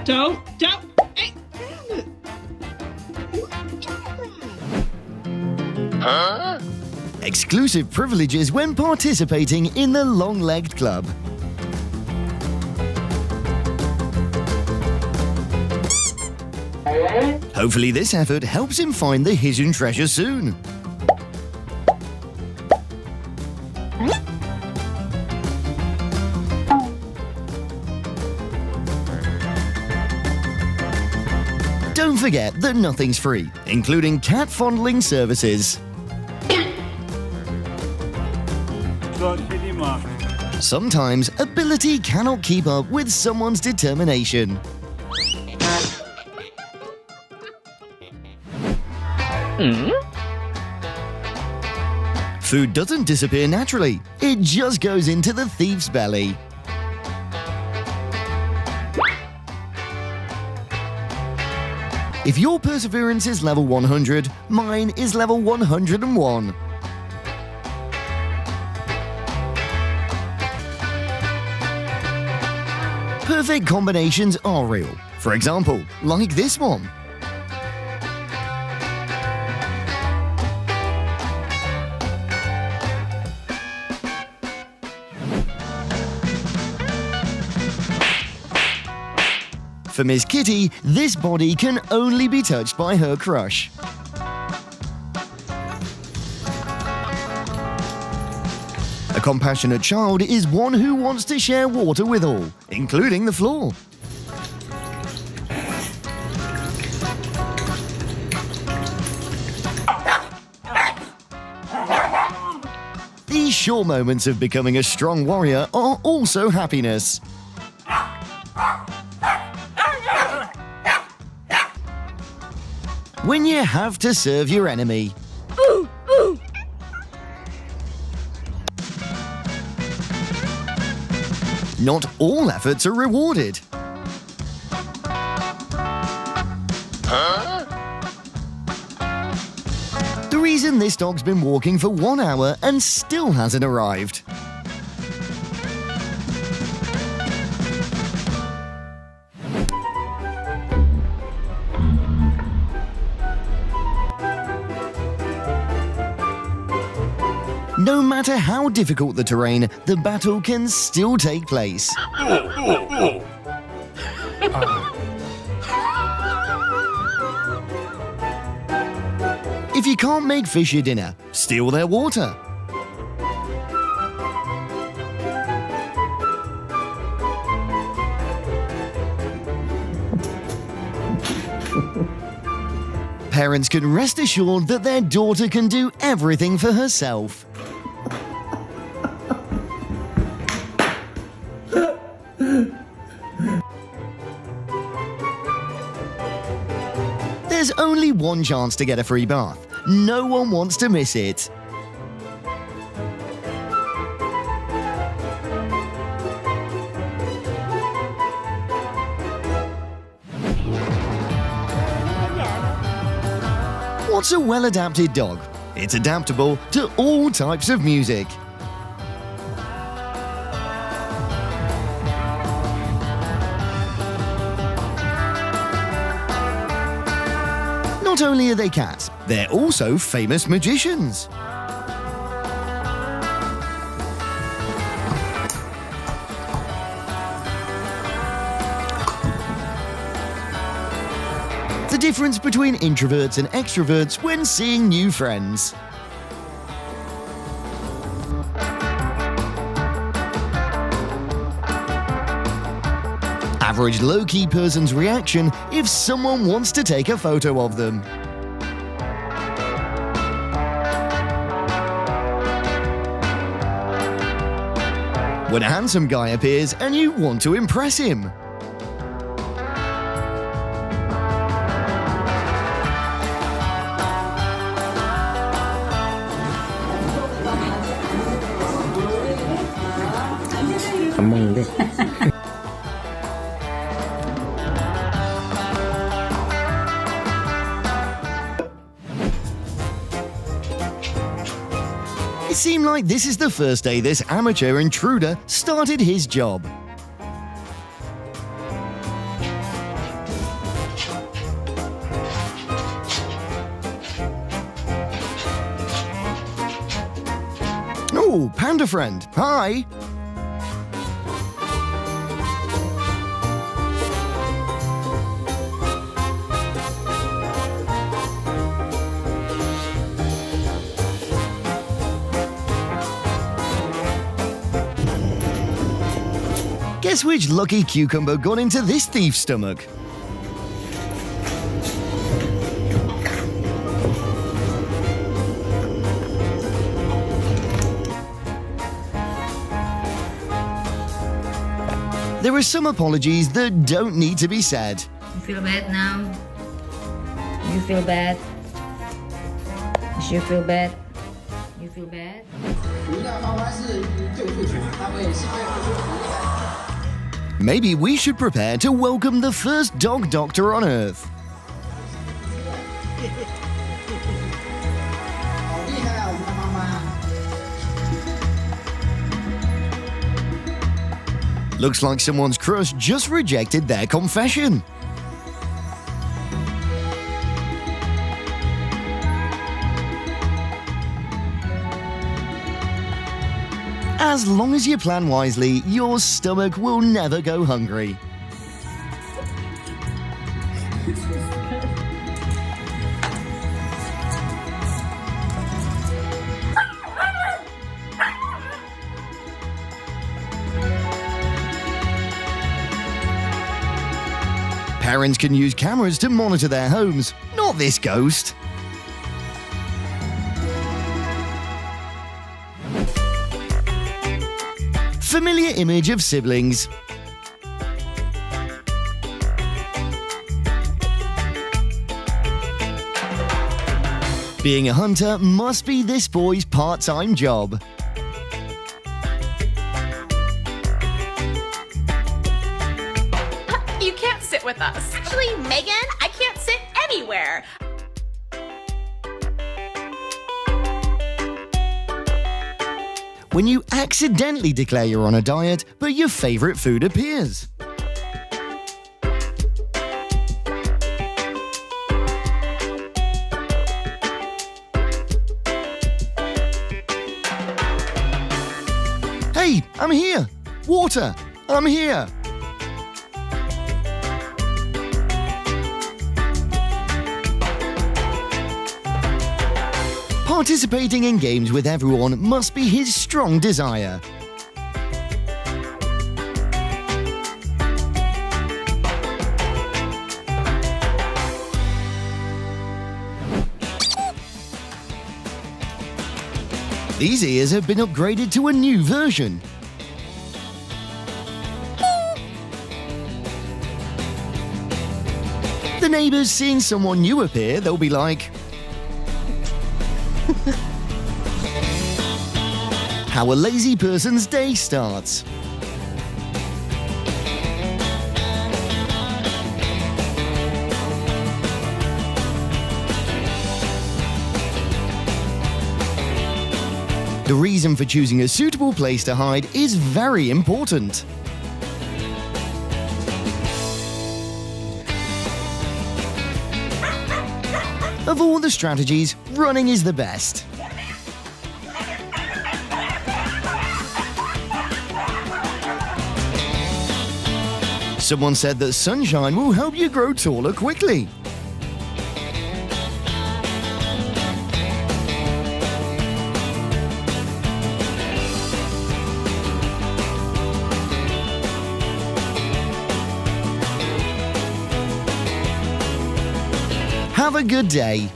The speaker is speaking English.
Don't. Hey, Exclusive privileges when participating in the Long-Legged Club. Hopefully this effort helps him find the hidden treasure soon. Don't forget that nothing's free, including cat fondling services. Sometimes ability cannot keep up with someone's determination. Food doesn't disappear naturally, it just goes into the thief's belly. If your perseverance is level 100, mine is level 101. Perfect combinations are real. For example, like this one. For Miss Kitty, this body can only be touched by her crush. A compassionate child is one who wants to share water with all, including the floor. These short moments of becoming a strong warrior are also happiness. When you have to serve your enemy. Not all efforts are rewarded. The reason this dog's been walking for 1 hour and still hasn't arrived. No matter how difficult the terrain, the battle can still take place. If you can't make fish your dinner, steal their water. Parents can rest assured that their daughter can do everything for herself. There's only one chance to get a free bath. No one wants to miss it. What's a well-adapted dog? It's adaptable to all types of music. Not only are they cats, they're also famous magicians. The difference between introverts and extroverts when seeing new friends. Average low-key person's reaction if someone wants to take a photo of them. When a handsome guy appears and you want to impress him. Cảm ơn đấy. like this is the first day this amateur intruder started his job. Oh, Panda Friend, hi! Guess which lucky cucumber got into this thief's stomach? There are some apologies that don't need to be said. You feel bad now? You feel bad? You feel bad? You feel bad? 主要方法是救出去，他会心肺复苏很厉害。 Maybe we should prepare to welcome the first dog doctor on Earth. 好厉害啊，我们的妈妈！ Looks like someone's crush just rejected their confession. As long as you plan wisely, your stomach will never go hungry. Parents can use cameras to monitor their homes, not this ghost. Familiar image of siblings. Being a hunter must be this boy's part-time job. You can't sit with us. Actually, Megan, I can't sit anywhere. When you accidentally declare you're on a diet, but your favorite food appears. Hey, I'm here! Water! I'm here! Participating in games with everyone must be his strong desire. These ears have been upgraded to a new version. The neighbours seeing someone new appear, they'll be like, how a lazy person's day starts. The reason for choosing a suitable place to hide is very important. Of all the strategies, running is the best. Someone said that sunshine will help you grow taller quickly. Have a good day.